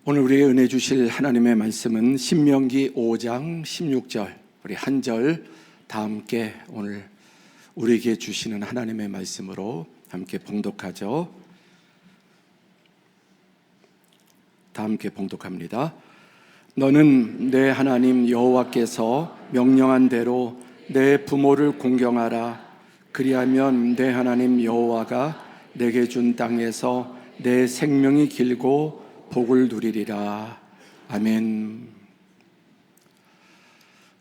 오늘 우리에게 은혜 주실 하나님의 말씀은 신명기 5장 16절, 우리 한 절 다 함께 오늘 우리에게 주시는 하나님의 말씀으로 함께 봉독하죠. 다 함께 봉독합니다. 너는 내 하나님 여호와께서 명령한 대로 내 부모를 공경하라. 그리하면 내 하나님 여호와가 내게 준 땅에서 내 생명이 길고 복을 누리리라. 아멘.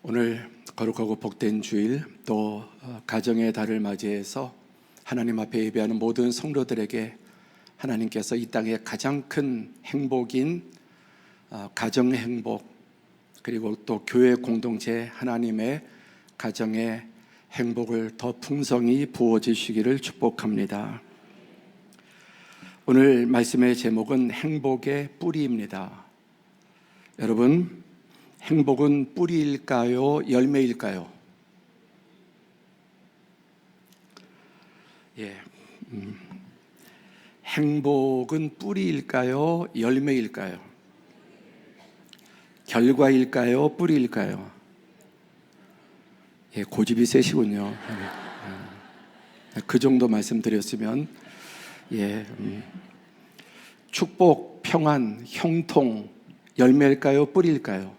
오늘 거룩하고 복된 주일, 또 가정의 달을 맞이해서 하나님 앞에 예배하는 모든 성도들에게 하나님께서 이 땅의 가장 큰 행복인 가정의 행복, 그리고 또 교회 공동체 하나님의 가정의 행복을 더 풍성히 부어주시기를 축복합니다. 오늘 말씀의 제목은 행복의 뿌리입니다. 여러분, 행복은 뿌리일까요? 열매일까요? 행복은 뿌리일까요? 열매일까요? 결과일까요? 뿌리일까요? 고집이 세시군요. 그 정도 말씀드렸으면 축복, 평안, 형통, 열매일까요? 뿌리일까요?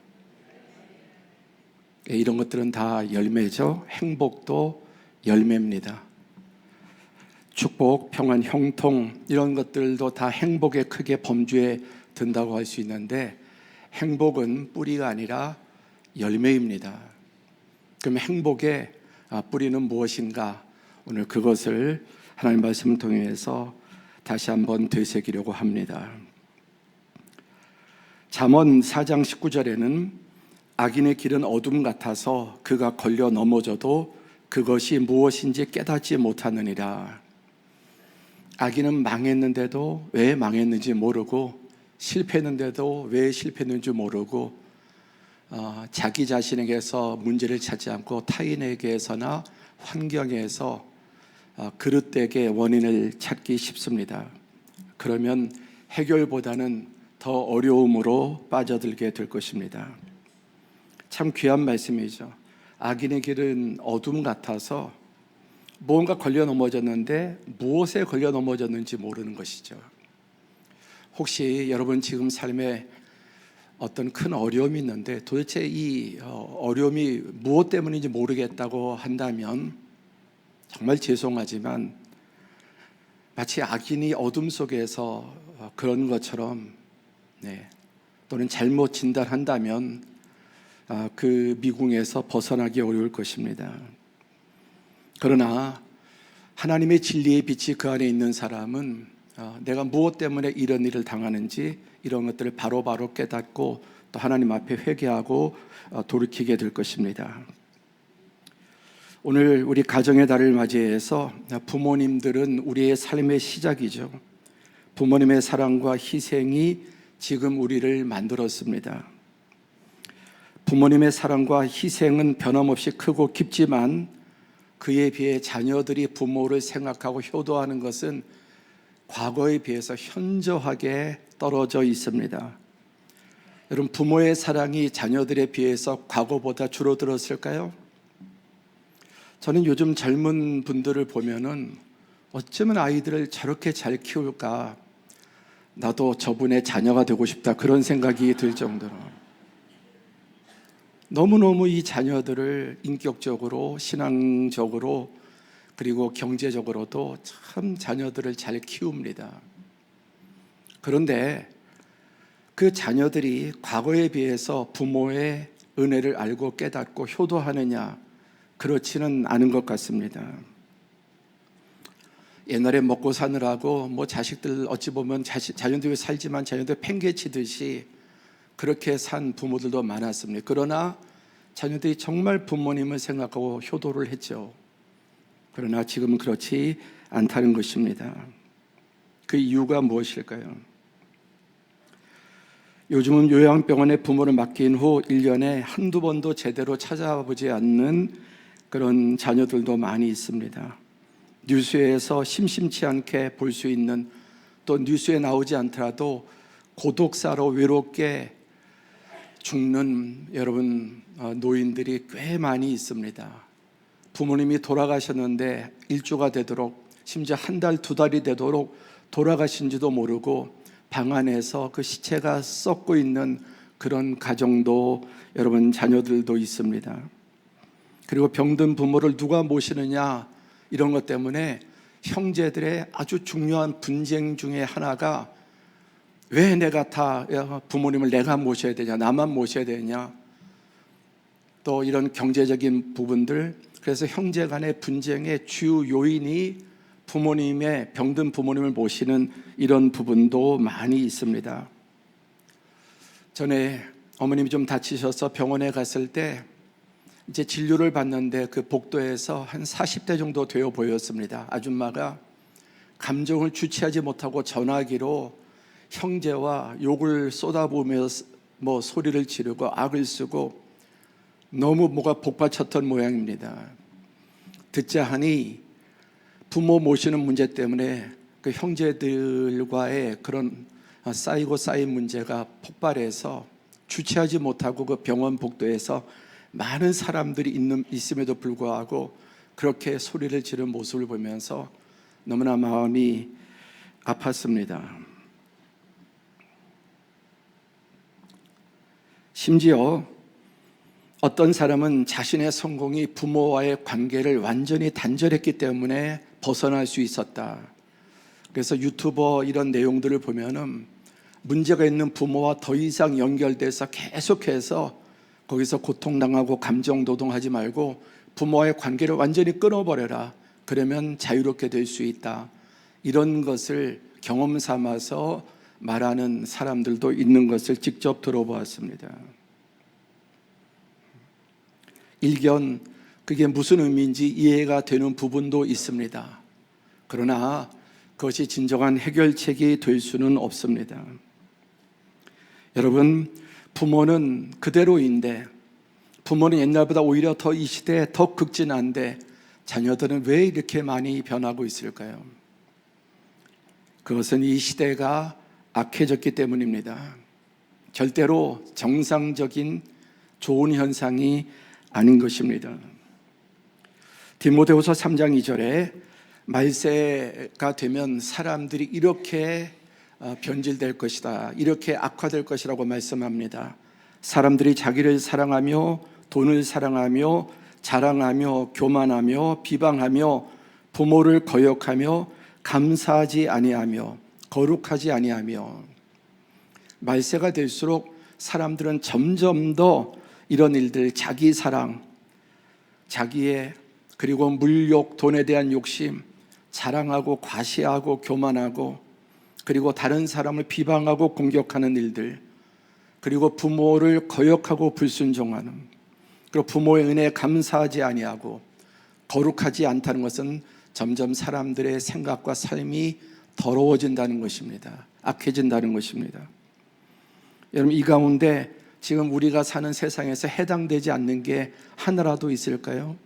이런 것들은 다 열매죠. 행복도 열매입니다. 축복, 평안, 형통, 이런 것들도 다 행복에 크게 범주에 든다고 할 수 있는데, 행복은 뿌리가 아니라 열매입니다. 그럼 행복의 뿌리는 무엇인가? 오늘 그것을 하나님 말씀을 통해서 다시 한번 되새기려고 합니다. 잠언 4장 19절에는 악인의 길은 어둠 같아서 그가 걸려 넘어져도 그것이 무엇인지 깨닫지 못하느니라. 악인은 망했는데도 왜 망했는지 모르고, 실패했는데도 왜 실패했는지 모르고, 자기 자신에게서 문제를 찾지 않고 타인에게서나 환경에서 그릇되게 원인을 찾기 쉽습니다. 그러면 해결보다는 더 어려움으로 빠져들게 될 것입니다. 참 귀한 말씀이죠. 악인의 길은 어둠 같아서 무언가 걸려 넘어졌는데 무엇에 걸려 넘어졌는지 모르는 것이죠. 혹시 여러분 지금 삶에 어떤 큰 어려움이 있는데 도대체 이 어려움이 무엇 때문인지 모르겠다고 한다면 정말 죄송하지만 마치 악인이 어둠 속에서 그런 것처럼, 또는 잘못 진단한다면 그 미궁에서 벗어나기 어려울 것입니다. 그러나 하나님의 진리의 빛이 그 안에 있는 사람은 내가 무엇 때문에 이런 일을 당하는지 이런 것들을 바로바로 깨닫고 또 하나님 앞에 회개하고 돌이키게 될 것입니다. 오늘 우리 가정의 달을 맞이해서 부모님들은 우리의 삶의 시작이죠. 부모님의 사랑과 희생이 지금 우리를 만들었습니다. 부모님의 사랑과 희생은 변함없이 크고 깊지만 그에 비해 자녀들이 부모를 생각하고 효도하는 것은 과거에 비해서 현저하게 떨어져 있습니다. 여러분, 부모의 사랑이 자녀들에 비해서 과거보다 줄어들었을까요? 저는 요즘 젊은 분들을 보면은 어쩌면 아이들을 저렇게 잘 키울까, 나도 저분의 자녀가 되고 싶다, 그런 생각이 들 정도로 너무너무 이 자녀들을 인격적으로, 신앙적으로, 그리고 경제적으로도 참 자녀들을 잘 키웁니다. 그런데 그 자녀들이 과거에 비해서 부모의 은혜를 알고 깨닫고 효도하느냐? 그렇지는 않은 것 같습니다. 옛날에 먹고 사느라고 자식들 어찌 보면 자녀들이 살지만 자녀들 팽개치듯이 그렇게 산 부모들도 많았습니다. 그러나 자녀들이 정말 부모님을 생각하고 효도를 했죠. 그러나 지금은 그렇지 않다는 것입니다. 그 이유가 무엇일까요? 요즘은 요양병원에 부모를 맡긴 후 1년에 한두 번도 제대로 찾아보지 않는 그런 자녀들도 많이 있습니다. 뉴스에서 심심치 않게 볼 수 있는, 또 뉴스에 나오지 않더라도 고독사로 외롭게 죽는 여러분 노인들이 꽤 많이 있습니다. 부모님이 돌아가셨는데 일주가 되도록, 심지어 한 달, 두 달이 되도록 돌아가신지도 모르고 방 안에서 그 시체가 썩고 있는 그런 가정도, 여러분 자녀들도 있습니다. 그리고 병든 부모를 누가 모시느냐, 이런 것 때문에 형제들의 아주 중요한 분쟁 중에 하나가, 왜 내가 다 부모님을 내가 모셔야 되냐, 나만 모셔야 되냐, 또 이런 경제적인 부분들. 그래서 형제 간의 분쟁의 주 요인이 부모님의, 병든 부모님을 모시는 이런 부분도 많이 있습니다. 전에 어머님이 좀 다치셔서 병원에 갔을 때 이제 진료를 받는데 그 복도에서 한 40대 정도 되어 보였습니다. 아줌마가 감정을 주체하지 못하고 전화기로 형제와 욕을 쏟아부으면서 소리를 지르고 악을 쓰고 너무 뭐가 복받쳤던 모양입니다. 듣자 하니 부모 모시는 문제 때문에 그 형제들과의 그런 쌓이고 쌓인 문제가 폭발해서 주체하지 못하고 그 병원 복도에서 많은 사람들이 있음에도 불구하고 그렇게 소리를 지르는 모습을 보면서 너무나 마음이 아팠습니다. 심지어 어떤 사람은 자신의 성공이 부모와의 관계를 완전히 단절했기 때문에 벗어날 수 있었다. 그래서 유튜버 이런 내용들을 보면은 문제가 있는 부모와 더 이상 연결돼서 계속해서 거기서 고통당하고 감정노동하지 말고 부모와의 관계를 완전히 끊어버려라. 그러면 자유롭게 될 수 있다. 이런 것을 경험 삼아서 말하는 사람들도 있는 것을 직접 들어보았습니다. 일견 그게 무슨 의미인지 이해가 되는 부분도 있습니다. 그러나 그것이 진정한 해결책이 될 수는 없습니다. 여러분, 부모는 그대로인데, 부모는 옛날보다 오히려 더 이 시대에 더 극진한데 자녀들은 왜 이렇게 많이 변하고 있을까요? 그것은 이 시대가 악해졌기 때문입니다. 절대로 정상적인 좋은 현상이 아닌 것입니다. 디모데후서 3장 2절에 말세가 되면 사람들이 이렇게 변질될 것이다, 이렇게 악화될 것이라고 말씀합니다. 사람들이 자기를 사랑하며 돈을 사랑하며 자랑하며 교만하며 비방하며 부모를 거역하며 감사하지 아니하며 거룩하지 아니하며. 말세가 될수록 사람들은 점점 더 이런 일들, 자기 사랑, 자기의, 그리고 물욕, 돈에 대한 욕심, 자랑하고 과시하고 교만하고, 그리고 다른 사람을 비방하고 공격하는 일들, 그리고 부모를 거역하고 불순종하는, 그리고 부모의 은혜에 감사하지 아니하고 거룩하지 않다는 것은 점점 사람들의 생각과 삶이 더러워진다는 것입니다. 악해진다는 것입니다. 여러분, 이 가운데 지금 우리가 사는 세상에서 해당되지 않는 게 하나라도 있을까요?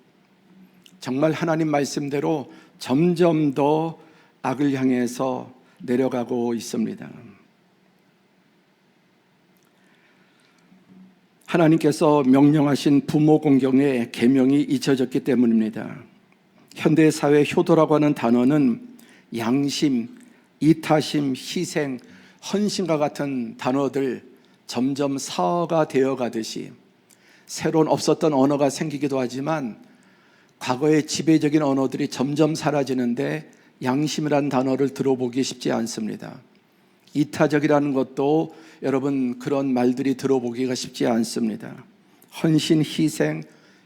정말 하나님 말씀대로 점점 더 악을 향해서 내려가고 있습니다. 하나님께서 명령하신 부모 공경의 계명이 잊혀졌기 때문입니다. 현대사회 효도라고 하는 단어는 양심, 이타심, 희생, 헌신과 같은 단어들 점점 사어가 되어 가듯이 새로운 없었던 언어가 생기기도 하지만 과거의 지배적인 언어들이 점점 사라지는데 양심이라는 단어를 들어보기 쉽지 않습니다. 이타적이라는 것도 여러분 그런 말들이 들어보기가 쉽지 않습니다. 헌신, 희생,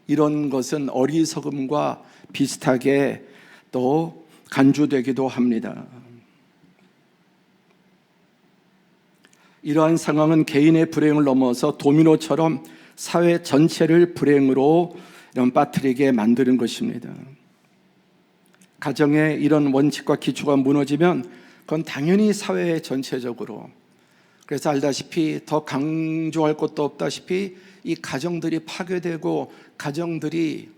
이런 것은 어리석음과 비슷하게 또 간주되기도 합니다. 이러한 상황은 개인의 불행을 넘어서 도미노처럼 사회 전체를 불행으로 빠뜨리게 만드는 것입니다. 가정의 이런 원칙과 기초가 무너지면 그건 당연히 사회 전체적으로, 그래서 알다시피 더 강조할 것도 없다시피 이 가정들이 파괴되고 가정들이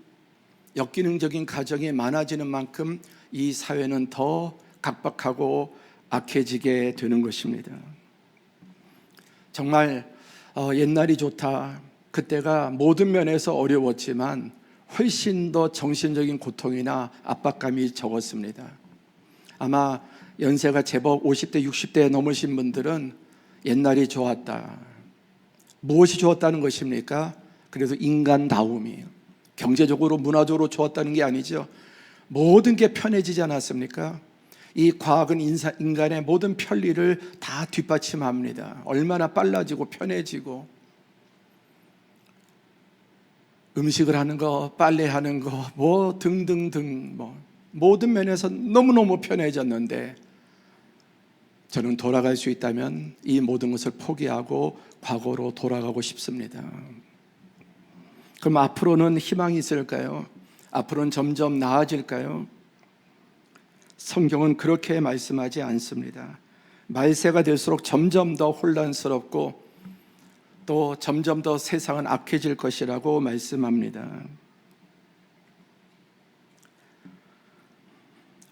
역기능적인 가정이 많아지는 만큼 이 사회는 더 각박하고 악해지게 되는 것입니다. 정말 옛날이 좋다. 그때가 모든 면에서 어려웠지만 훨씬 더 정신적인 고통이나 압박감이 적었습니다. 아마 연세가 제법 50대, 60대 넘으신 분들은 옛날이 좋았다. 무엇이 좋았다는 것입니까? 그래도 인간다움이에요. 경제적으로, 문화적으로 좋았다는 게 아니죠. 모든 게 편해지지 않았습니까? 이 과학은 인간의 모든 편리를 다 뒷받침합니다. 얼마나 빨라지고 편해지고, 음식을 하는 거, 빨래하는 거, 뭐 등등등, 모든 면에서 너무너무 편해졌는데, 저는 돌아갈 수 있다면 이 모든 것을 포기하고 과거로 돌아가고 싶습니다. 그럼 앞으로는 희망이 있을까요? 앞으로는 점점 나아질까요? 성경은 그렇게 말씀하지 않습니다. 말세가 될수록 점점 더 혼란스럽고 또 점점 더 세상은 악해질 것이라고 말씀합니다.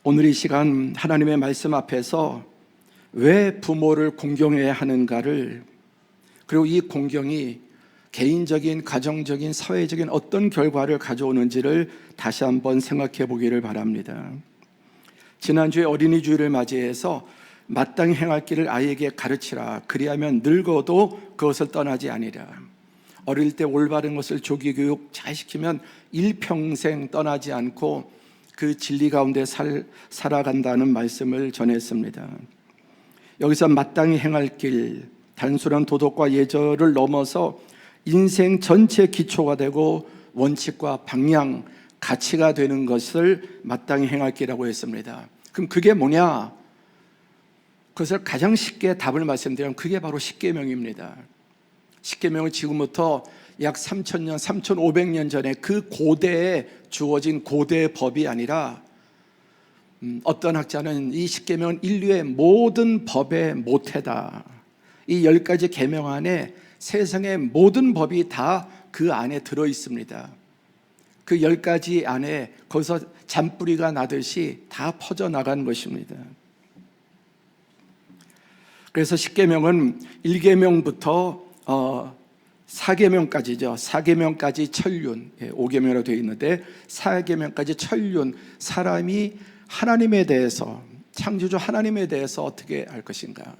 오늘 이 시간 하나님의 말씀 앞에서 왜 부모를 공경해야 하는가를, 그리고 이 공경이 개인적인, 가정적인, 사회적인 어떤 결과를 가져오는지를 다시 한번 생각해 보기를 바랍니다. 지난주에 어린이 주일을 맞이해서 마땅히 행할 길을 아이에게 가르치라. 그리하면 늙어도 그것을 떠나지 아니라. 어릴 때 올바른 것을 조기 교육 잘 시키면 일평생 떠나지 않고 그 진리 가운데 살아간다는 말씀을 전했습니다. 여기서 마땅히 행할 길, 단순한 도덕과 예절을 넘어서 인생 전체 기초가 되고 원칙과 방향, 가치가 되는 것을 마땅히 행할 길이라고 했습니다. 그럼 그게 뭐냐? 그것을 가장 쉽게 답을 말씀드리면 그게 바로 십계명입니다. 십계명은 지금부터 약 3,000년, 3,500년 전에 그 고대에 주어진 고대의 법이 아니라, 어떤 학자는 이 십계명은 인류의 모든 법의 모태다. 이 10가지 계명 안에 세상의 모든 법이 다 그 안에 들어 있습니다. 그 10가지 안에 거기서 잔뿌리가 나듯이 다 퍼져나간 것입니다. 그래서 십계명은 1계명부터 4계명까지죠. 4계명까지 천륜, 5계명으로 되어 있는데 4계명까지 천륜, 사람이 하나님에 대해서, 창조주 하나님에 대해서 어떻게 할 것인가,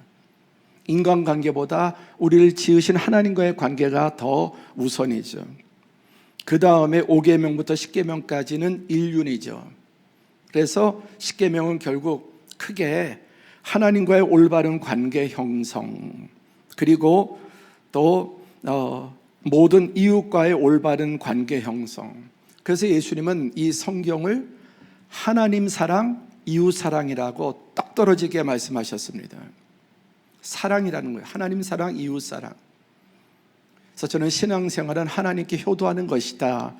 인간관계보다 우리를 지으신 하나님과의 관계가 더 우선이죠. 그 다음에 5계명부터 10계명까지는 인륜이죠. 그래서 10계명은 결국 크게 하나님과의 올바른 관계 형성, 그리고 또 모든 이웃과의 올바른 관계 형성. 그래서 예수님은 이 성경을 하나님 사랑, 이웃 사랑이라고 딱 떨어지게 말씀하셨습니다. 사랑이라는 거예요. 하나님 사랑, 이웃 사랑. 그래서 저는 신앙생활은 하나님께 효도하는 것이다.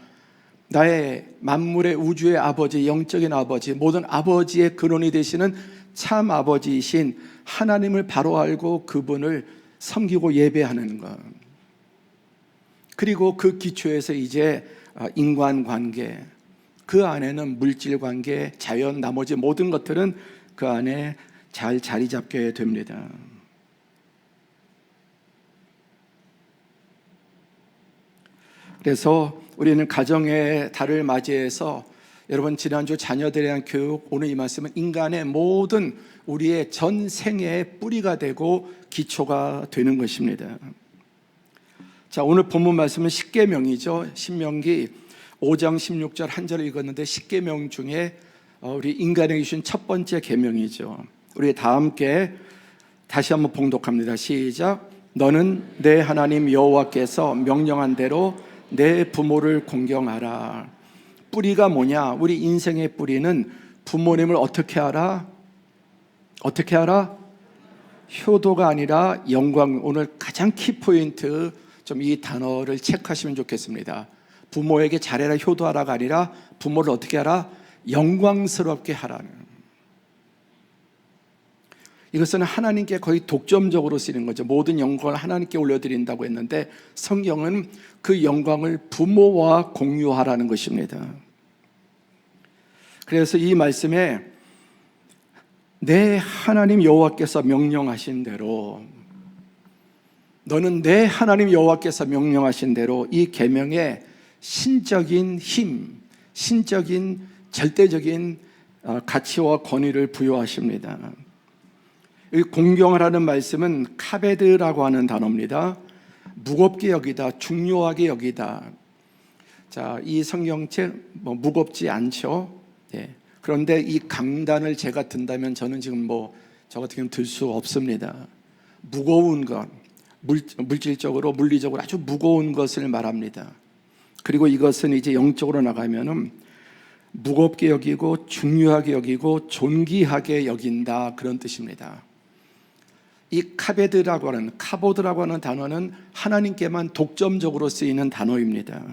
나의 만물의 우주의 아버지, 영적인 아버지, 모든 아버지의 근원이 되시는 참 아버지이신 하나님을 바로 알고 그분을 섬기고 예배하는 것. 그리고 그 기초에서 이제 인간관계, 그 안에는 물질관계, 자연, 나머지 모든 것들은 그 안에 잘 자리 잡게 됩니다. 그래서 우리는 가정의 달을 맞이해서, 여러분 지난주 자녀들에 대한 교육, 오늘 이 말씀은 인간의 모든 우리의 전 생애의 뿌리가 되고 기초가 되는 것입니다. 자, 오늘 본문 말씀은 십계명이죠. 신명기 5장 16절 한 절을 읽었는데 십계명 중에 우리 인간에게 주신 첫 번째 계명이죠. 우리 다 함께 다시 한번 봉독합니다. 시작. 너는 내 하나님 여호와께서 명령한 대로 내 부모를 공경하라. 뿌리가 뭐냐? 우리 인생의 뿌리는 부모님을 어떻게 하라? 어떻게 하라? 효도가 아니라 영광. 오늘 가장 키포인트, 좀 이 단어를 체크하시면 좋겠습니다. 부모에게 잘해라, 효도하라가 아니라 부모를 어떻게 하라? 영광스럽게 하라는. 이것은 하나님께 거의 독점적으로 쓰이는 거죠. 모든 영광을 하나님께 올려드린다고 했는데 성경은 그 영광을 부모와 공유하라는 것입니다. 그래서 이 말씀에 내 하나님 여호와께서 명령하신 대로, 너는 내 하나님 여호와께서 명령하신 대로 이 계명에 신적인 힘, 신적인 절대적인 가치와 권위를 부여하십니다. 이 공경하라는 말씀은 카베드라고 하는 단어입니다. 무겁게 여기다, 중요하게 여기다. 자, 이 성경책 무겁지 않죠. 예. 그런데 이 강단을 제가 든다면 저는 지금 저 같은 경우는 들 수 없습니다. 무거운 것, 물질적으로 물리적으로 아주 무거운 것을 말합니다. 그리고 이것은 이제 영적으로 나가면은 무겁게 여기고 중요하게 여기고 존귀하게 여긴다, 그런 뜻입니다. 이 카베드라고 하는, 카보드라고 하는 단어는 하나님께만 독점적으로 쓰이는 단어입니다.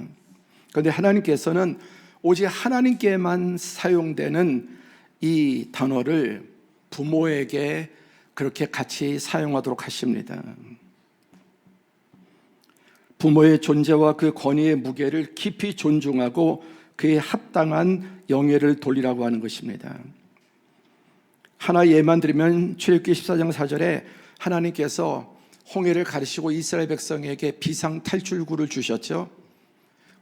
그런데 하나님께서는 오직 하나님께만 사용되는 이 단어를 부모에게 그렇게 같이 사용하도록 하십니다. 부모의 존재와 그 권위의 무게를 깊이 존중하고 그에 합당한 영예를 돌리라고 하는 것입니다. 하나 예만 들으면 출애굽기 14장 4절에 하나님께서 홍해를 가르시고 이스라엘 백성에게 비상 탈출구를 주셨죠.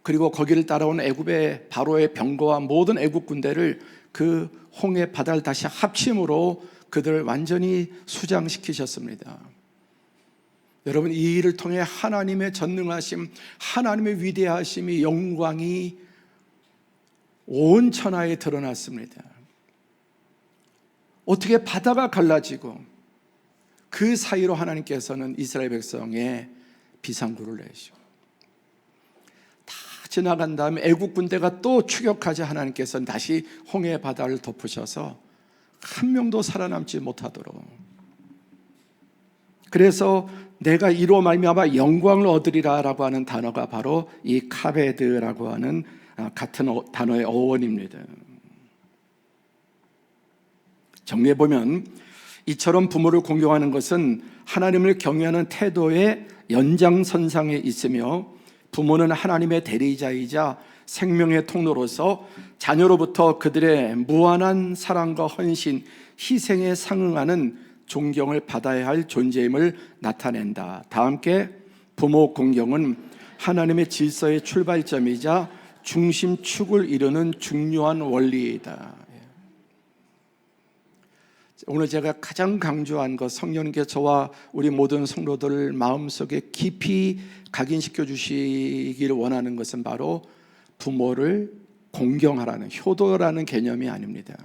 그리고 거기를 따라온 애굽의 바로의 병거와 모든 애굽 군대를 그 홍해 바다를 다시 합침으로 그들을 완전히 수장시키셨습니다. 여러분, 이 일을 통해 하나님의 전능하심, 하나님의 위대하심이, 영광이 온 천하에 드러났습니다. 어떻게 바다가 갈라지고 그 사이로 하나님께서는 이스라엘 백성의 비상구를 내시고 다 지나간 다음에 애국 군대가 또 추격하자 하나님께서는 다시 홍해 바다를 덮으셔서 한 명도 살아남지 못하도록. 그래서 내가 이로 말미암아 영광을 얻으리라라고 하는 단어가 바로 이 카베드라고 하는 같은 단어의 어원입니다. 정리해 보면 이처럼 부모를 공경하는 것은 하나님을 경외하는 태도의 연장선상에 있으며, 부모는 하나님의 대리자이자 생명의 통로로서 자녀로부터 그들의 무한한 사랑과 헌신, 희생에 상응하는 존경을 받아야 할 존재임을 나타낸다. 다 함께 부모 공경은 하나님의 질서의 출발점이자 중심축을 이루는 중요한 원리이다. 오늘 제가 가장 강조한 것, 성령님께서 저와 우리 모든 성도들 마음속에 깊이 각인시켜 주시기를 원하는 것은 바로 부모를 공경하라는, 효도라는 개념이 아닙니다.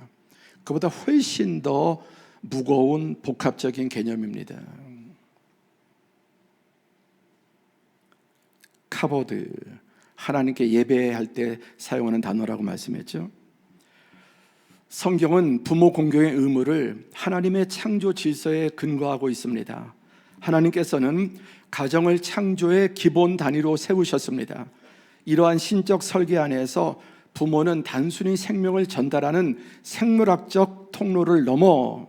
그보다 훨씬 더 무거운 복합적인 개념입니다. 카보드, 하나님께 예배할 때 사용하는 단어라고 말씀했죠. 성경은 부모 공경의 의무를 하나님의 창조 질서에 근거하고 있습니다. 하나님께서는 가정을 창조의 기본 단위로 세우셨습니다. 이러한 신적 설계 안에서 부모는 단순히 생명을 전달하는 생물학적 통로를 넘어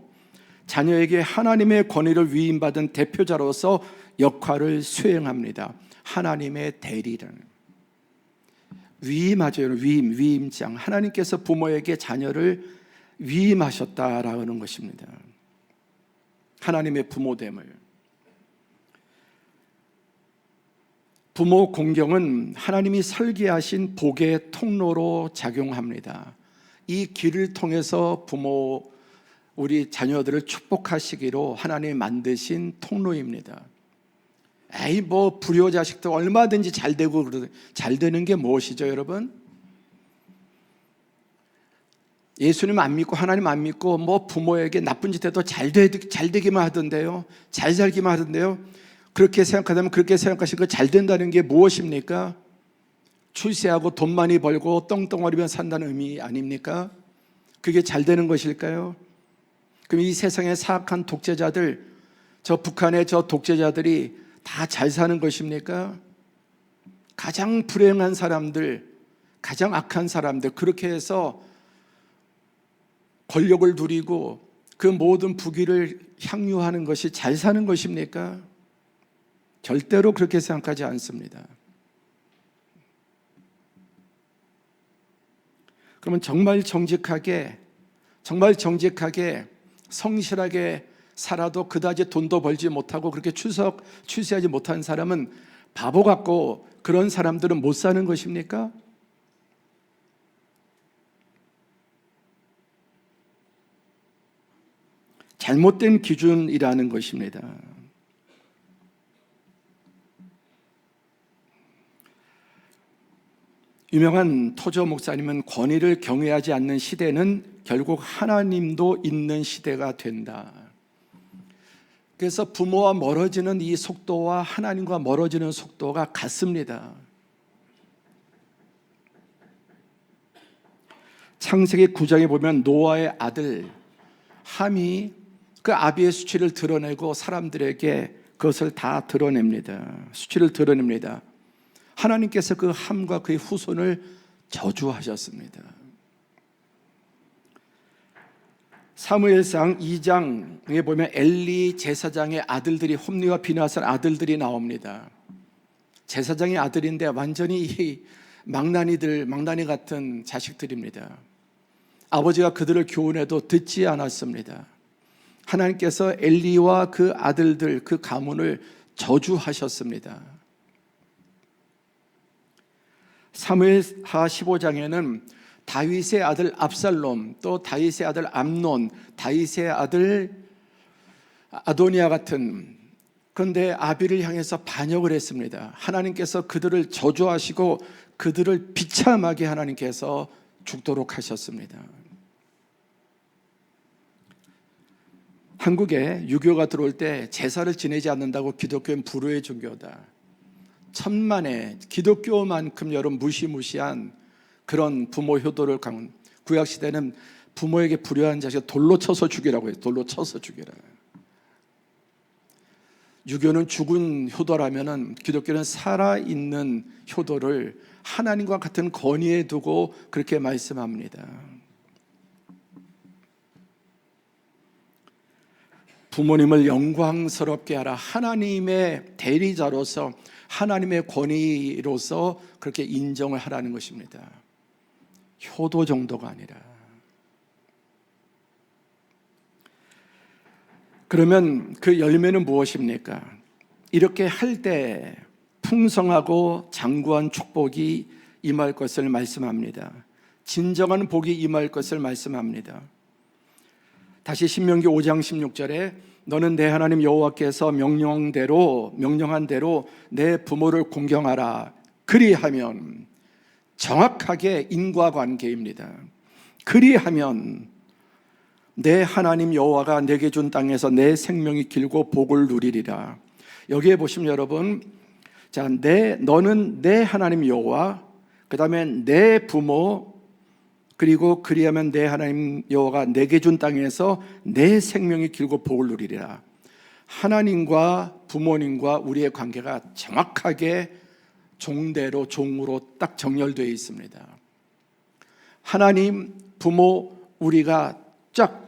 자녀에게 하나님의 권위를 위임받은 대표자로서 역할을 수행합니다. 하나님의 대리는 위임하죠. 위임장. 하나님께서 부모에게 자녀를 위임하셨다라는 것입니다. 하나님의 부모됨을. 부모 공경은 하나님이 설계하신 복의 통로로 작용합니다. 이 길을 통해서 우리 자녀들을 축복하시기로 하나님이 만드신 통로입니다. 불효자식도 얼마든지 잘 되고 잘 되는 게 무엇이죠, 여러분? 예수님 안 믿고 하나님 안 믿고 부모에게 나쁜 짓 해도 잘 되기만 하던데요, 잘 살기만 하던데요. 그렇게 생각하다면 그렇게 생각하신 거 잘 된다는 게 무엇입니까? 출세하고 돈 많이 벌고 떵떵거리면 산다는 의미 아닙니까? 그게 잘 되는 것일까요? 그럼 이 세상의 사악한 독재자들, 저 북한의 저 독재자들이 다 잘 사는 것입니까? 가장 불행한 사람들, 가장 악한 사람들, 그렇게 해서 권력을 누리고 그 모든 부귀를 향유하는 것이 잘 사는 것입니까? 절대로 그렇게 생각하지 않습니다. 그러면 정말 정직하게 성실하게 살아도 그다지 돈도 벌지 못하고 그렇게 출세하지 못한 사람은 바보 같고 그런 사람들은 못 사는 것입니까? 잘못된 기준이라는 것입니다. 유명한 토저 목사님은 권위를 경외하지 않는 시대는 결국 하나님도 있는 시대가 된다. 그래서 부모와 멀어지는 이 속도와 하나님과 멀어지는 속도가 같습니다. 창세기 9장에 보면 노아의 아들 함이 그 아비의 수치를 드러내고 사람들에게 그것을 다 드러냅니다. 수치를 드러냅니다. 하나님께서 그 함과 그의 후손을 저주하셨습니다. 사무엘상 2장에 보면 엘리 제사장의 아들들이, 홈리와 비나스 아들들이 나옵니다. 제사장의 아들인데 완전히 망나니 같은 자식들입니다. 아버지가 그들을 교훈해도 듣지 않았습니다. 하나님께서 엘리와 그 아들들, 그 가문을 저주하셨습니다. 사무엘하 15장에는 다윗의 아들 압살롬, 또 다윗의 아들 암논, 다윗의 아들 아도니아 같은, 그런데 아비를 향해서 반역을 했습니다. 하나님께서 그들을 저주하시고 그들을 비참하게 하나님께서 죽도록 하셨습니다. 한국에 유교가 들어올 때 제사를 지내지 않는다고 기독교는 불후의 종교다. 천만에 기독교만큼 여러분 무시무시한 그런 부모 효도를 강한, 구약시대는 부모에게 불효한 자식을 돌로 쳐서 죽이라고 해요. 돌로 쳐서 죽이라. 유교는 죽은 효도라면은 기독교는 살아있는 효도를 하나님과 같은 권위에 두고 그렇게 말씀합니다. 부모님을 영광스럽게 하라. 하나님의 대리자로서, 하나님의 권위로서 그렇게 인정을 하라는 것입니다. 효도 정도가 아니라. 그러면 그 열매는 무엇입니까? 이렇게 할 때 풍성하고 장구한 축복이 임할 것을 말씀합니다. 진정한 복이 임할 것을 말씀합니다. 다시 신명기 5장 16절에 너는 내 하나님 여호와께서 명령한 대로 내 부모를 공경하라. 그리하면, 정확하게 인과관계입니다. 그리하면 내 하나님 여호와가 내게 준 땅에서 내 생명이 길고 복을 누리리라. 여기에 보시면 여러분, 자, 너는 내 하나님 여호와, 그 다음에 내 부모, 그리고 그리하면 내 하나님 여호와가 내게 준 땅에서 내 생명이 길고 복을 누리리라. 하나님과 부모님과 우리의 관계가 정확하게 종대로, 종으로 딱 정렬되어 있습니다. 하나님, 부모, 우리가 쫙,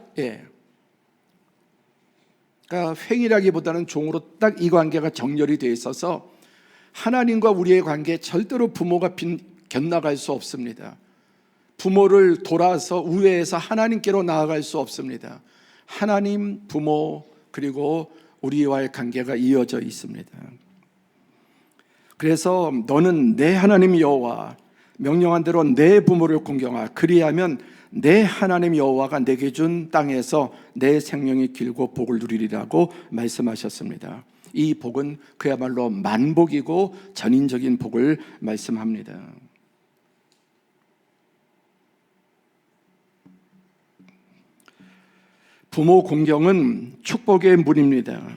그러니까 횡이라기보다는 종으로 딱 이 관계가 정렬이 되어 있어서 하나님과 우리의 관계에 절대로 부모가 곁나갈 수 없습니다. 부모를 돌아서 우회해서 하나님께로 나아갈 수 없습니다. 하나님, 부모, 그리고 우리와의 관계가 이어져 있습니다. 그래서 너는 내 하나님 여호와, 명령한 대로 내 부모를 공경하라. 그리하면 내 하나님 여호와가 내게 준 땅에서 내 생명이 길고 복을 누리리라고 말씀하셨습니다. 이 복은 그야말로 만복이고 전인적인 복을 말씀합니다. 부모 공경은 축복의 문입니다.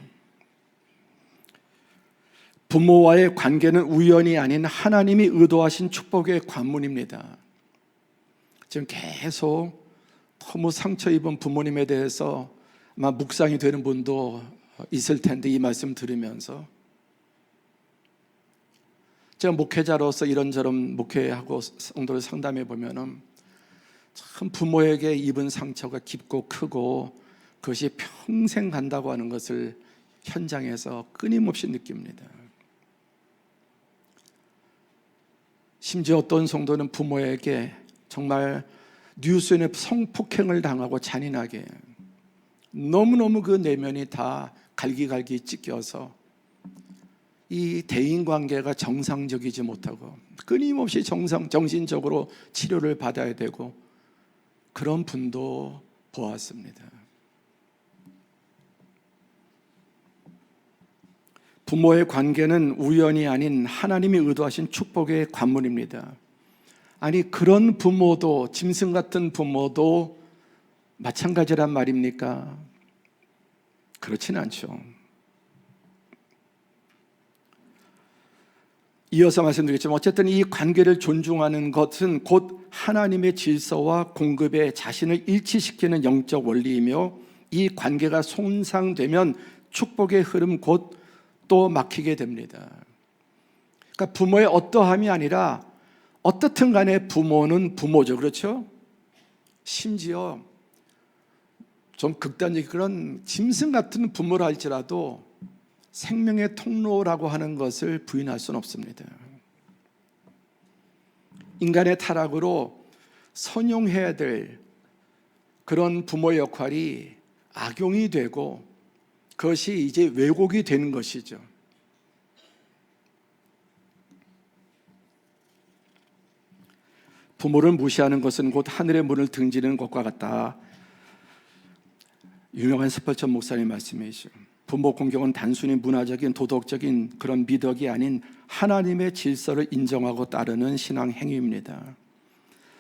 부모와의 관계는 우연이 아닌 하나님이 의도하신 축복의 관문입니다. 지금 계속 너무 상처 입은 부모님에 대해서 아마 묵상이 되는 분도 있을 텐데, 이 말씀 들으면서 제가 목회자로서 이런저런 목회하고 성도를 상담해 보면은 참 부모에게 입은 상처가 깊고 크고 그것이 평생 간다고 하는 것을 현장에서 끊임없이 느낍니다. 심지어 어떤 성도는 부모에게 정말 뉴스에 성폭행을 당하고 잔인하게, 너무너무 그 내면이 다 갈기갈기 찢겨서 이 대인관계가 정상적이지 못하고 끊임없이 정신적으로 치료를 받아야 되고 그런 분도 보았습니다. 부모의 관계는 우연이 아닌 하나님이 의도하신 축복의 관문입니다. 아니 그런 부모도, 짐승 같은 부모도 마찬가지란 말입니까? 그렇진 않죠. 이어서 말씀드리겠지만 어쨌든 이 관계를 존중하는 것은 곧 하나님의 질서와 공급에 자신을 일치시키는 영적 원리이며, 이 관계가 손상되면 축복의 흐름 곧 또 막히게 됩니다. 그러니까 부모의 어떠함이 아니라 어떻든 간에 부모는 부모죠. 그렇죠? 심지어 좀 극단적인 그런 짐승 같은 부모라 할지라도 생명의 통로라고 하는 것을 부인할 수는 없습니다. 인간의 타락으로 선용해야 될 그런 부모의 역할이 악용이 되고 그것이 이제 왜곡이 되는 것이죠. 부모를 무시하는 것은 곧 하늘의 문을 등지는 것과 같다. 유명한 스펄전 목사님 말씀이시죠. 부모 공경은 단순히 문화적인 도덕적인 그런 미덕이 아닌 하나님의 질서를 인정하고 따르는 신앙 행위입니다.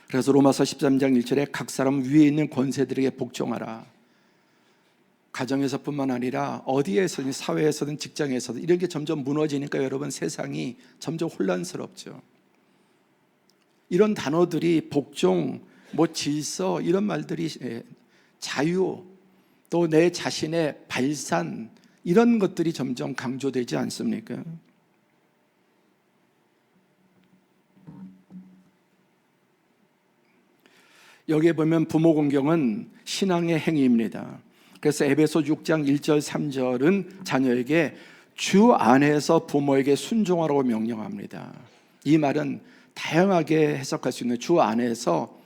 그래서 로마서 13장 1절에 각 사람 위에 있는 권세들에게 복종하라. 가정에서뿐만 아니라 어디에서든, 사회에서든 직장에서든 이런 게 점점 무너지니까 여러분 세상이 점점 혼란스럽죠. 이런 단어들이 복종, 질서 이런 말들이 자유, 또 내 자신의 발산 이런 것들이 점점 강조되지 않습니까? 여기에 보면 부모 공경은 신앙의 행위입니다. 그래서 에베소 6장 1절 3절은 자녀에게 주 안에서 부모에게 순종하라고 명령합니다. 이 말은 다양하게 해석할 수 있는 주 안에서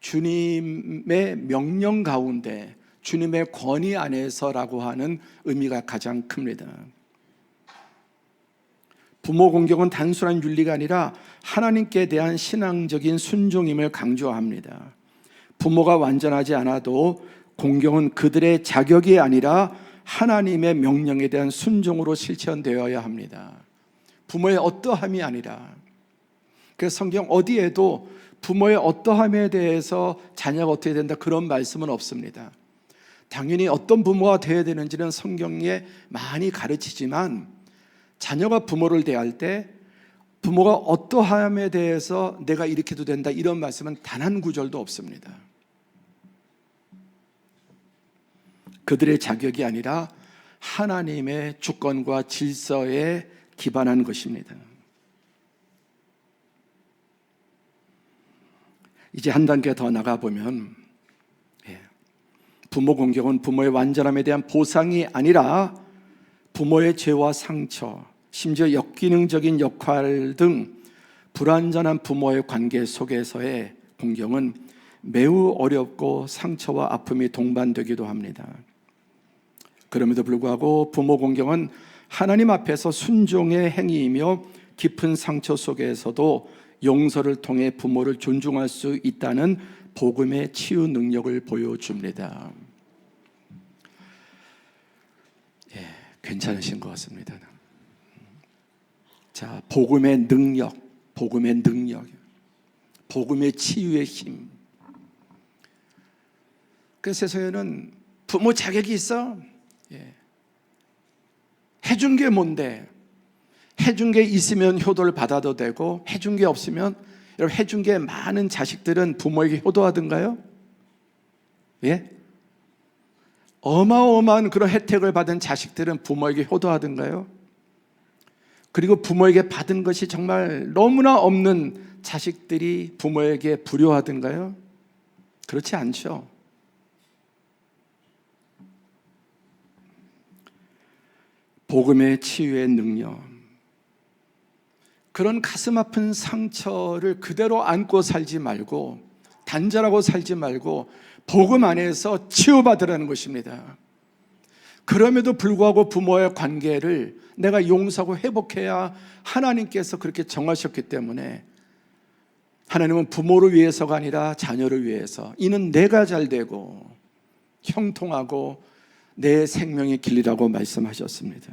주님의 명령 가운데 주님의 권위 안에서라고 하는 의미가 가장 큽니다. 부모 공경은 단순한 윤리가 아니라 하나님께 대한 신앙적인 순종임을 강조합니다. 부모가 완전하지 않아도 공경은 그들의 자격이 아니라 하나님의 명령에 대한 순종으로 실천되어야 합니다. 부모의 어떠함이 아니라. 그래서 성경 어디에도 부모의 어떠함에 대해서 자녀가 어떻게 된다 그런 말씀은 없습니다. 당연히 어떤 부모가 되어야 되는지는 성경에 많이 가르치지만 자녀가 부모를 대할 때 부모가 어떠함에 대해서 내가 이렇게 해도 된다 이런 말씀은 단 한 구절도 없습니다. 그들의 자격이 아니라 하나님의 주권과 질서에 기반한 것입니다. 이제 한 단계 더 나가보면 부모 공경은 부모의 완전함에 대한 보상이 아니라 부모의 죄와 상처, 심지어 역기능적인 역할 등 불완전한 부모의 관계 속에서의 공경은 매우 어렵고 상처와 아픔이 동반되기도 합니다. 그럼에도 불구하고 부모 공경은 하나님 앞에서 순종의 행위이며 깊은 상처 속에서도 용서를 통해 부모를 존중할 수 있다는 복음의 치유 능력을 보여줍니다. 괜찮으신 것 같습니다. 자, 복음의 능력, 복음의 치유의 힘. 그 세상에는 부모 자격이 있어? 해준 게 뭔데? 해준 게 있으면 효도를 받아도 되고 해준 게 없으면, 여러분 해준 게 많은 자식들은 부모에게 효도하던가요? 예? 어마어마한 그런 혜택을 받은 자식들은 부모에게 효도하던가요? 그리고 부모에게 받은 것이 정말 너무나 없는 자식들이 부모에게 불효하던가요? 그렇지 않죠. 복음의 치유의 능력, 그런 가슴 아픈 상처를 그대로 안고 살지 말고, 단절하고 살지 말고 복음 안에서 치유받으라는 것입니다. 그럼에도 불구하고 부모의 관계를 내가 용서하고 회복해야 하나님께서 그렇게 정하셨기 때문에 하나님은 부모를 위해서가 아니라 자녀를 위해서, 이는 내가 잘 되고 형통하고 내 생명이 길리라고 말씀하셨습니다.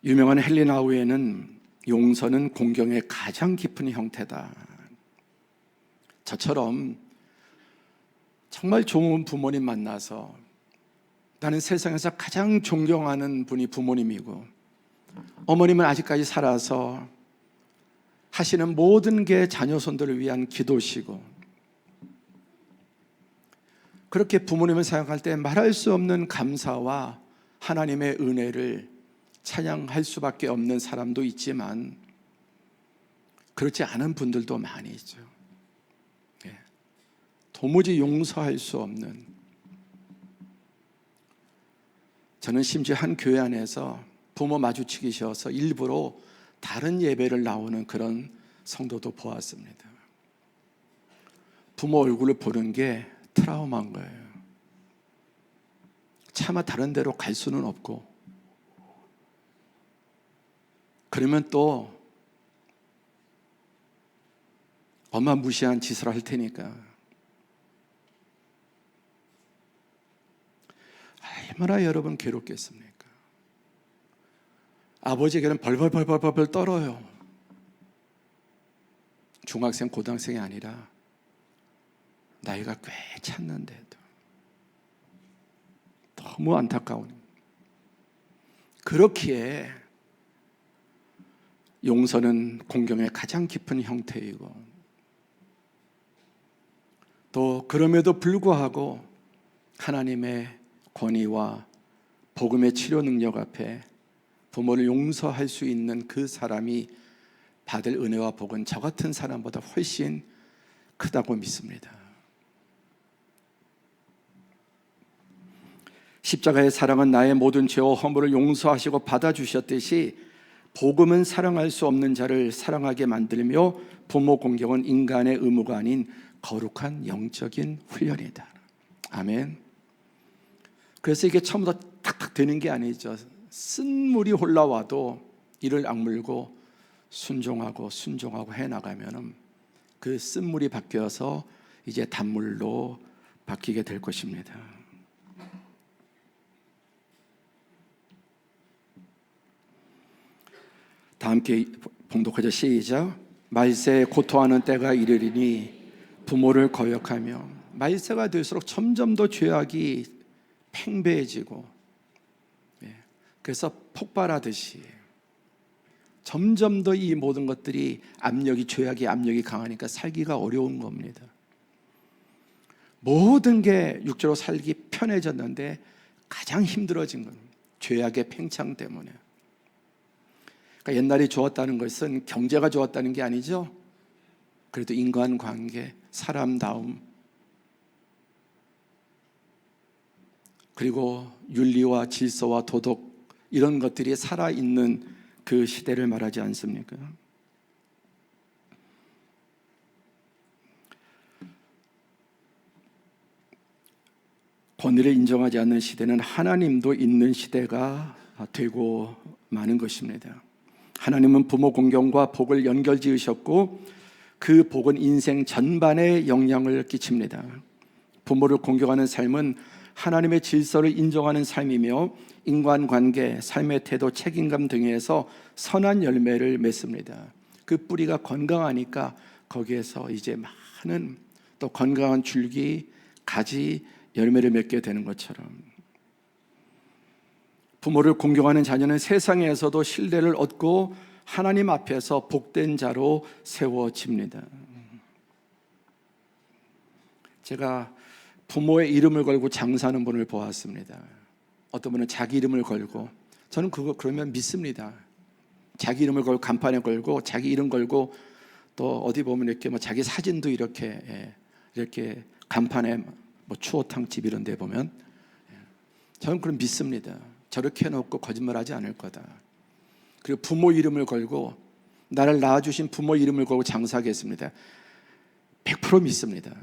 유명한 헬린 하우에는 용서는 공경의 가장 깊은 형태다. 저처럼 정말 좋은 부모님 만나서 나는 세상에서 가장 존경하는 분이 부모님이고, 어머님은 아직까지 살아서 하시는 모든 게 자녀손들을 위한 기도시고, 그렇게 부모님을 생각할 때 말할 수 없는 감사와 하나님의 은혜를 찬양할 수밖에 없는 사람도 있지만 그렇지 않은 분들도 많이 있죠. 도무지 용서할 수 없는. 저는 심지어 한 교회 안에서 부모 마주치기 싫어서 일부러 다른 예배를 나오는 그런 성도도 보았습니다. 부모 얼굴을 보는 게 트라우마인 거예요. 차마 다른 데로 갈 수는 없고, 그러면 또 엄마 무시한 짓을 할 테니까. 얼마나 여러분 괴롭겠습니까? 아버지에게는 벌벌 떨어요. 중학생, 고등학생이 아니라 나이가 꽤 찼는데도 너무 안타까운. 그렇기에 용서는 공경의 가장 깊은 형태이고, 또 그럼에도 불구하고 하나님의 권위와 복음의 치료 능력 앞에 부모를 용서할 수 있는 그 사람이 받을 은혜와 복은 저 같은 사람보다 훨씬 크다고 믿습니다. 십자가의 사랑은 나의 모든 죄와 허물을 용서하시고 받아주셨듯이 복음은 사랑할 수 없는 자를 사랑하게 만들며 부모 공경은 인간의 의무가 아닌 거룩한 영적인 훈련이다. 아멘. 그래서 이게 처음부터 탁탁 되는 게 아니죠. 쓴물이 올라와도 이를 악물고 순종하고 해나가면 그 쓴물이 바뀌어서 이제 단물로 바뀌게 될 것입니다. 다 함께 봉독하자. 시작. 말세에 고통하는 때가 이르리니 부모를 거역하며. 말세가 될수록 점점 더 죄악이 팽배해지고, 그래서 폭발하듯이 점점 더 이 모든 것들이 죄악의 압력이 강하니까 살기가 어려운 겁니다. 모든 게 육체로 살기 편해졌는데 가장 힘들어진 건 죄악의 팽창 때문에. 그러니까 옛날에 좋았다는 것은 경제가 좋았다는 게 아니죠. 그래도 인간관계, 사람다움, 그리고 윤리와 질서와 도덕, 이런 것들이 살아있는 그 시대를 말하지 않습니까? 권위를 인정하지 않는 시대는 하나님도 있는 시대가 되고 마는 것입니다. 하나님은 부모 공경과 복을 연결 지으셨고 그 복은 인생 전반에 영향을 끼칩니다. 부모를 공경하는 삶은 하나님의 질서를 인정하는 삶이며 인간관계, 삶의 태도, 책임감 등에서 선한 열매를 맺습니다. 그 뿌리가 건강하니까 거기에서 이제 많은 또 건강한 줄기, 가지, 열매를 맺게 되는 것처럼, 부모를 공경하는 자녀는 세상에서도 신뢰를 얻고 하나님 앞에서 복된 자로 세워집니다. 제가 부모의 이름을 걸고 장사하는 분을 보았습니다. 어떤 분은 자기 이름을 걸고, 저는 그러면 믿습니다. 자기 이름을 걸고 간판에 걸고 자기 이름 걸고, 또 어디 보면 이렇게 자기 사진도 이렇게 간판에 추어탕집 이런 데 보면, 저는 그럼 믿습니다. 저렇게 해놓고 거짓말하지 않을 거다. 그리고 부모 이름을 걸고, 나를 낳아주신 부모 이름을 걸고 장사하겠습니다. 100% 믿습니다.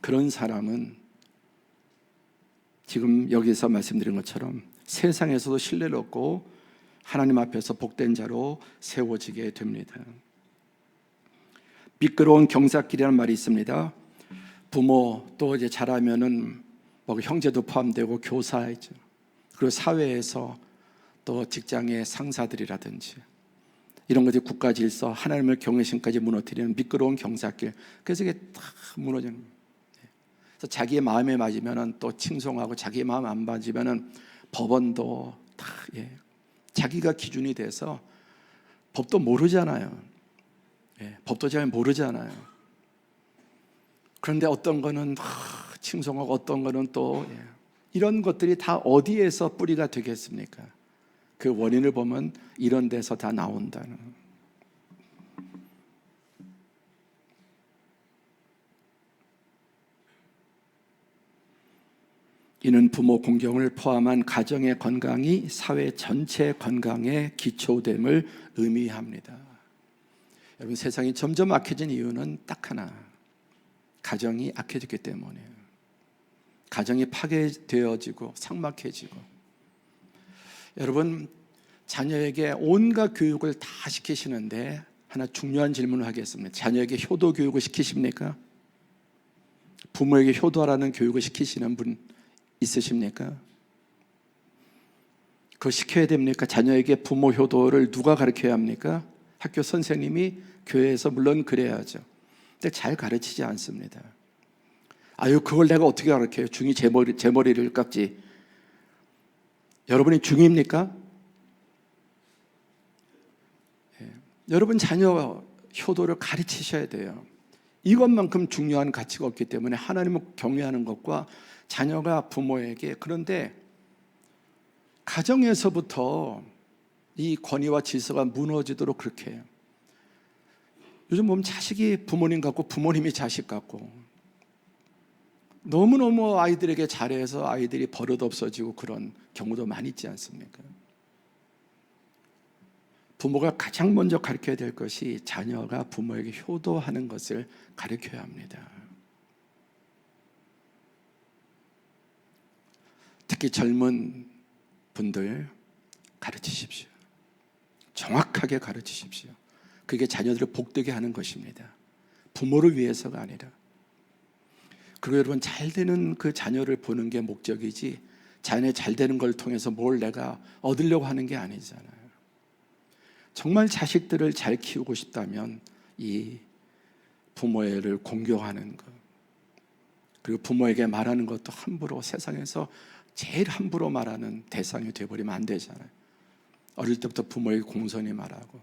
그런 사람은 지금 여기서 말씀드린 것처럼 세상에서도 신뢰를 얻고 하나님 앞에서 복된 자로 세워지게 됩니다. 미끄러운 경사길이라는 말이 있습니다. 부모 또 이제 자라면은 뭐 형제도 포함되고 교사이죠. 그리고 사회에서 또 직장의 상사들이라든지 이런 것들이 국가 질서, 하나님의 경외심까지 무너뜨리는 미끄러운 경사길. 그래서 이게 다 무너지는 거예요. 그래서 자기의 마음에 맞으면은 또 칭송하고 자기의 마음 안 맞으면은 법원도 다 자기가 기준이 돼서 법도 모르잖아요. 법도 잘 모르잖아요. 그런데 어떤 거는 칭송하고 어떤 거는 또 이런 것들이 다 어디에서 뿌리가 되겠습니까? 그 원인을 보면 이런 데서 다 나온다는. 이는 부모 공경을 포함한 가정의 건강이 사회 전체 건강의 기초됨을 의미합니다. 여러분, 세상이 점점 악해진 이유는 딱 하나, 가정이 악해졌기 때문이에요. 가정이 파괴되어지고 삭막해지고. 여러분, 자녀에게 온갖 교육을 다 시키시는데 하나 중요한 질문을 하겠습니다. 자녀에게 효도 교육을 시키십니까? 부모에게 효도하라는 교육을 시키시는 분 있으십니까? 그거 시켜야 됩니까? 자녀에게 부모 효도를 누가 가르쳐야 합니까? 학교 선생님이, 교회에서 물론 그래야죠. 근데 잘 가르치지 않습니다. 아유, 그걸 내가 어떻게 가르쳐요? 중이 제 머리를 깎지. 여러분이 중입니까? 여러분 자녀 효도를 가르치셔야 돼요. 이것만큼 중요한 가치가 없기 때문에 하나님을 경외하는 것과 자녀가 부모에게, 그런데 가정에서부터 이 권위와 질서가 무너지도록 그렇게 해요. 요즘 보면 자식이 부모님 같고 부모님이 자식 같고, 너무너무 아이들에게 잘해서 아이들이 버릇 없어지고 그런 경우도 많이 있지 않습니까? 부모가 가장 먼저 가르쳐야 될 것이 자녀가 부모에게 효도하는 것을 가르쳐야 합니다. 특히 젊은 분들 가르치십시오. 정확하게 가르치십시오. 그게 자녀들을 복되게 하는 것입니다. 부모를 위해서가 아니라. 그리고 여러분, 잘 되는 그 자녀를 보는 게 목적이지 자녀 잘 되는 걸 통해서 뭘 내가 얻으려고 하는 게 아니잖아요. 정말 자식들을 잘 키우고 싶다면 이 부모를 공경하는 것, 그리고 부모에게 말하는 것도 함부로, 세상에서 제일 함부로 말하는 대상이 되어버리면 안 되잖아요. 어릴 때부터 부모에게 공손히 말하고.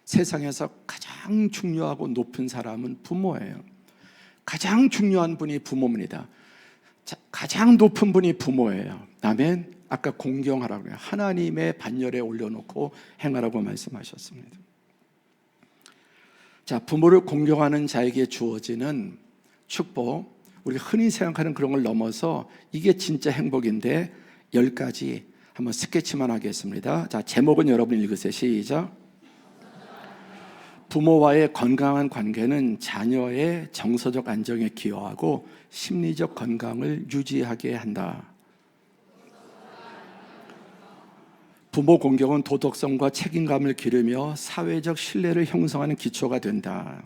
세상에서 가장 중요하고 높은 사람은 부모예요. 가장 중요한 분이 부모입니다. 가장 높은 분이 부모예요. 아멘. 아까 공경하라고 해요. 하나님의 반열에 올려놓고 행하라고 말씀하셨습니다. 자, 부모를 공경하는 자에게 주어지는 축복, 우리가 흔히 생각하는 그런 걸 넘어서 이게 진짜 행복인데 10가지 한번 스케치만 하겠습니다. 자, 제목은 여러분 읽으세요. 시작. 부모와의 건강한 관계는 자녀의 정서적 안정에 기여하고 심리적 건강을 유지하게 한다. 부모 공경은 도덕성과 책임감을 기르며 사회적 신뢰를 형성하는 기초가 된다.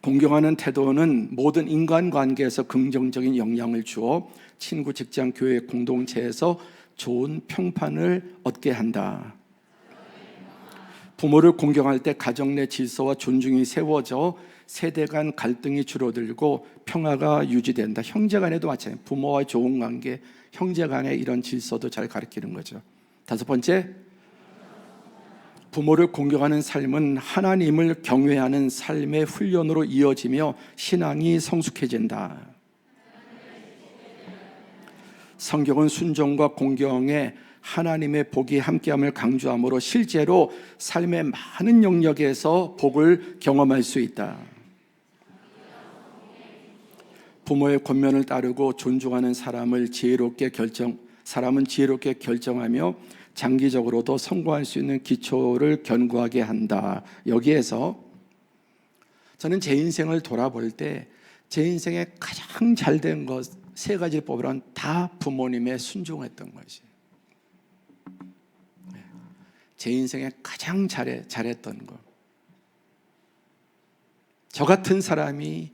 공경하는 태도는 모든 인간관계에서 긍정적인 영향을 주어 친구, 직장, 교회, 공동체에서 좋은 평판을 얻게 한다. 부모를 공경할 때 가정 내 질서와 존중이 세워져 세대 간 갈등이 줄어들고 평화가 유지된다. 형제 간에도 마찬가지예요. 부모와의 좋은 관계, 형제 간의 이런 질서도 잘 가르치는 거죠. 5번째, 부모를 공경하는 삶은 하나님을 경외하는 삶의 훈련으로 이어지며 신앙이 성숙해진다. 성경은 순종과 공경에 하나님의 복이 함께함을 강조하므로 실제로 삶의 많은 영역에서 복을 경험할 수 있다. 부모의 권면을 따르고 존중하는 사람은 지혜롭게 결정하며 장기적으로도 성공할 수 있는 기초를 견고하게 한다. 여기에서 저는 제 인생을 돌아볼 때 제 인생에 가장 잘된 것 세 가지를 뽑으면 다 부모님의 순종했던 것이. 제 인생에 가장 잘했던 것. 저 같은 사람이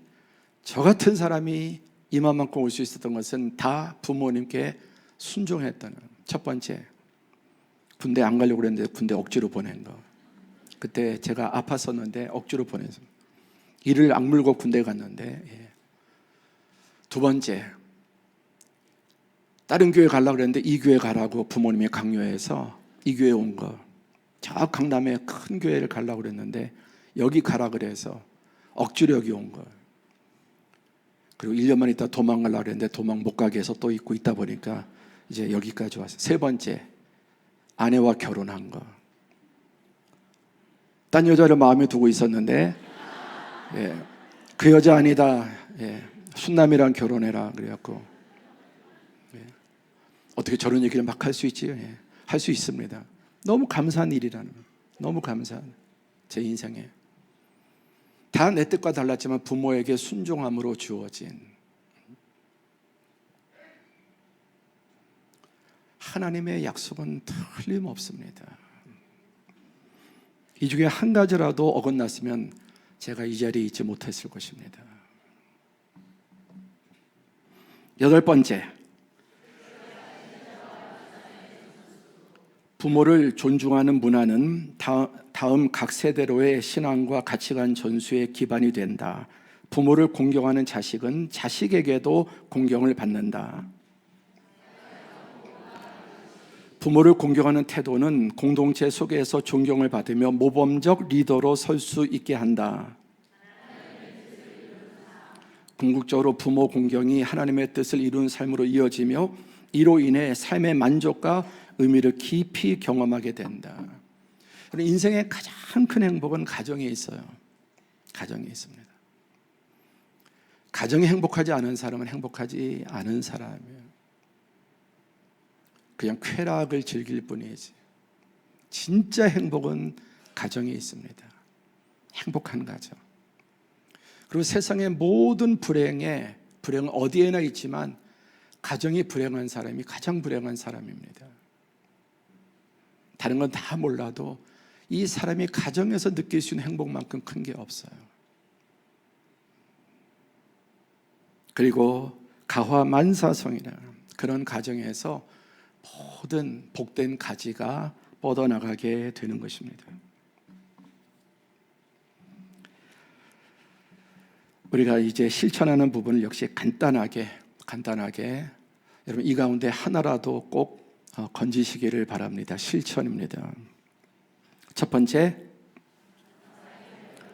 이만큼 올 수 있었던 것은 다 부모님께 순종했다는. 첫 번째, 군대 안 가려고 그랬는데 군대 억지로 보낸 거. 그때 제가 아팠었는데 억지로 보내서 이를 악물고 군대 갔는데. 두 번째, 다른 교회 가려고 그랬는데 이 교회 가라고 부모님이 강요해서 이 교회 온 거. 저 강남에 큰 교회를 가려고 그랬는데 여기 가라 그래서 억지로 여기 온 거. 그리고 1년만 있다 도망가려고 그랬는데 도망 못 가게 해서 또 있고 있다 보니까 이제 여기까지 왔어요. 세 번째, 아내와 결혼한 거. 딴 여자를 마음에 두고 있었는데 그 여자 아니다. 순남이랑 결혼해라 그래갖고 어떻게 저런 얘기를 막 할 수 있지? 할 수 있습니다. 너무 감사한 일이라는, 너무 감사한 제 인생에 다 내 뜻과 달랐지만 부모에게 순종함으로 주어진 하나님의 약속은 틀림없습니다. 이 중에 한 가지라도 어긋났으면 제가 이 자리에 있지 못했을 것입니다. 여덟 번째, 부모를 존중하는 문화는 다음 각 세대로의 신앙과 가치관 전수의 기반이 된다. 부모를 공경하는 자식은 자식에게도 공경을 받는다. 부모를 공경하는 태도는 공동체 속에서 존경을 받으며 모범적 리더로 설 수 있게 한다. 궁극적으로 부모 공경이 하나님의 뜻을 이룬 삶으로 이어지며 이로 인해 삶의 만족과 의미를 깊이 경험하게 된다. 인생의 가장 큰 행복은 가정에 있어요. 가정에 있습니다. 가정이 행복하지 않은 사람은 행복하지 않은 사람이에요. 그냥 쾌락을 즐길 뿐이지. 진짜 행복은 가정에 있습니다. 행복한 가정. 그리고 세상의 모든 불행은 어디에나 있지만 가정이 불행한 사람이 가장 불행한 사람입니다. 다른 건 다 몰라도 이 사람이 가정에서 느낄 수 있는 행복만큼 큰 게 없어요. 그리고 가화만사성이라는 그런 가정에서 모든 복된 가지가 뻗어나가게 되는 것입니다. 우리가 이제 실천하는 부분을 역시 간단하게 여러분 이 가운데 하나라도 꼭 건지시기를 바랍니다. 실천입니다. 첫 번째,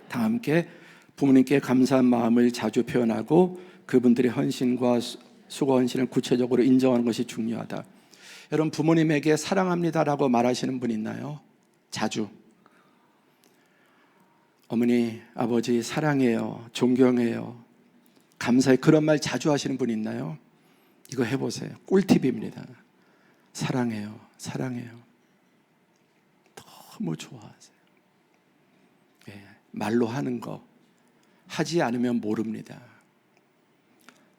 다 함께 부모님께 감사한 마음을 자주 표현하고 그분들의 헌신과 수고 헌신을 구체적으로 인정하는 것이 중요하다. 여러분 부모님에게 사랑합니다라고 말하시는 분 있나요? 자주. 어머니, 아버지 사랑해요, 존경해요, 감사해, 그런 말 자주 하시는 분 있나요? 이거 해보세요. 꿀팁입니다. 사랑해요, 사랑해요. 너무 좋아하세요. 말로 하는 거 하지 않으면 모릅니다.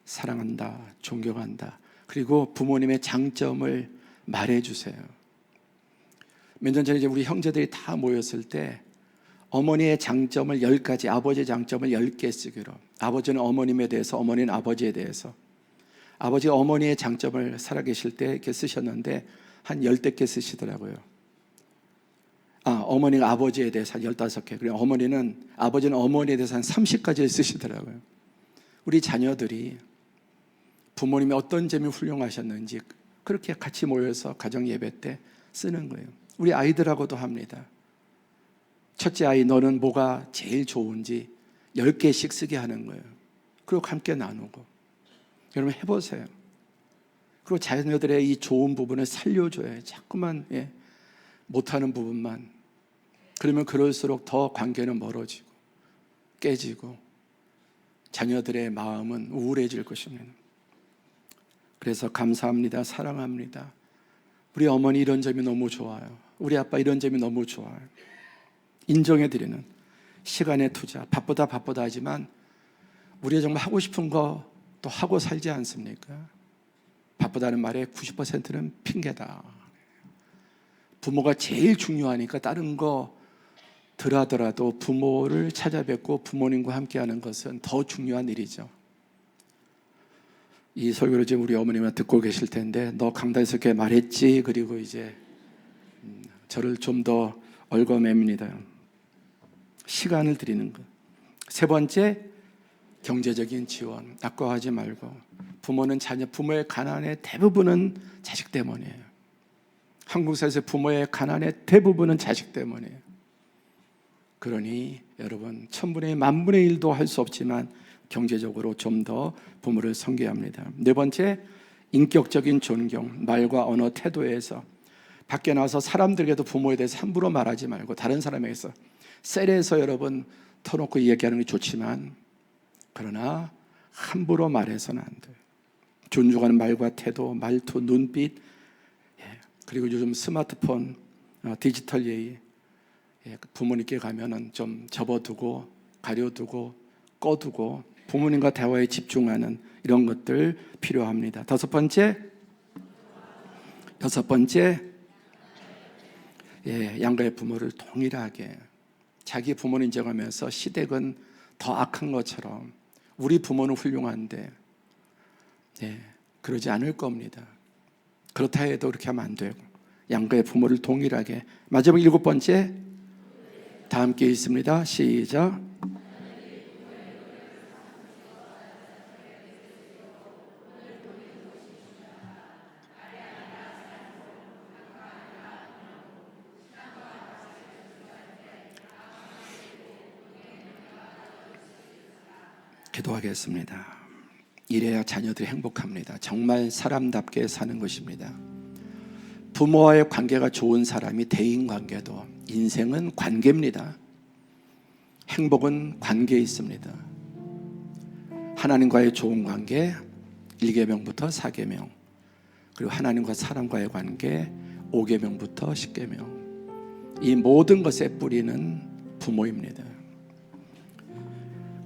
사랑한다, 존경한다. 그리고 부모님의 장점을 말해주세요. 몇 년 전에 우리 형제들이 다 모였을 때 어머니의 장점을 10가지, 아버지의 장점을 10개 쓰기로. 아버지는 어머님에 대해서, 어머니는 아버지에 대해서. 아버지가 어머니의 장점을 살아계실 때 이렇게 쓰셨는데 한 10개 쓰시더라고요. 어머니가 아버지에 대해서 한 15개. 그리고 아버지는 어머니에 대해서 한 30가지 쓰시더라고요. 우리 자녀들이 부모님이 어떤 점이 훌륭하셨는지 그렇게 같이 모여서 가정 예배 때 쓰는 거예요. 우리 아이들하고도 합니다. 첫째 아이, 너는 뭐가 제일 좋은지 10개씩 쓰게 하는 거예요. 그리고 함께 나누고. 여러분 해보세요. 그리고 자녀들의 이 좋은 부분을 살려줘요. 자꾸만 못하는 부분만. 그러면 그럴수록 더 관계는 멀어지고 깨지고 자녀들의 마음은 우울해질 것입니다. 그래서 감사합니다, 사랑합니다, 우리 어머니 이런 점이 너무 좋아요. 우리 아빠 이런 점이 너무 좋아요. 인정해드리는 시간의 투자. 바쁘다 하지만 우리가 정말 하고 싶은 거 또 하고 살지 않습니까? 바쁘다는 말의 90%는 핑계다. 부모가 제일 중요하니까 다른 거 덜 하더라도 부모를 찾아뵙고 부모님과 함께하는 것은 더 중요한 일이죠. 이 설교를 지금 우리 어머님이 듣고 계실 텐데, 너 강단에서 그렇게 말했지? 그리고 이제 저를 좀 더 얽어맵니다. 시간을 드리는 것. 세 번째, 경제적인 지원. 아까워하지 말고. 부모의 가난의 대부분은 자식 때문이에요. 한국 사회에서 부모의 가난의 대부분은 자식 때문이에요. 그러니 여러분, 1000분의 1, 10,000분의 1도 할 수 없지만 경제적으로 좀 더 부모를 섬겨야 합니다. 네 번째, 인격적인 존경. 말과 언어, 태도에서 밖에 나와서 사람들에게도 부모에 대해서 함부로 말하지 말고 다른 사람에게서 셀에서 여러분 터놓고 얘기하는 게 좋지만, 그러나 함부로 말해서는 안 돼요. 존중하는 말과 태도, 말투, 눈빛, 그리고 요즘 스마트폰, 디지털 예의, 부모님께 가면은 좀 접어두고 가려두고 꺼두고 부모님과 대화에 집중하는 이런 것들 필요합니다. 여섯 번째, 양가의 부모를 동일하게, 자기 부모를 인정하면서 시댁은 더 악한 것처럼 우리 부모는 훌륭한데 그러지 않을 겁니다. 그렇다 해도 그렇게 하면 안 되고 양가의 부모를 동일하게. 마지막 7번째, 다 함께 있습니다. 시작. 기도하겠습니다. 이래야 자녀들이 행복합니다. 정말 사람답게 사는 것입니다. 부모와의 관계가 좋은 사람이 대인관계도, 인생은 관계입니다. 행복은 관계에 있습니다. 하나님과의 좋은 관계, 1계명부터 4계명, 그리고 하나님과 사람과의 관계, 5계명부터 10계명. 이 모든 것의 뿌리는 부모입니다.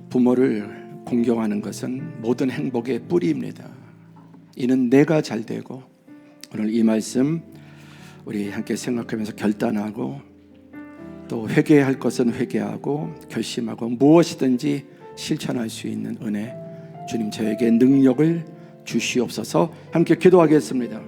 부모를 공경하는 것은 모든 행복의 뿌리입니다. 이는 내가 잘 되고, 오늘 이 말씀 우리 함께 생각하면서 결단하고, 또 회개할 것은 회개하고 결심하고 무엇이든지 실천할 수 있는 은혜, 주님 저에게 능력을 주시옵소서. 함께 기도하겠습니다.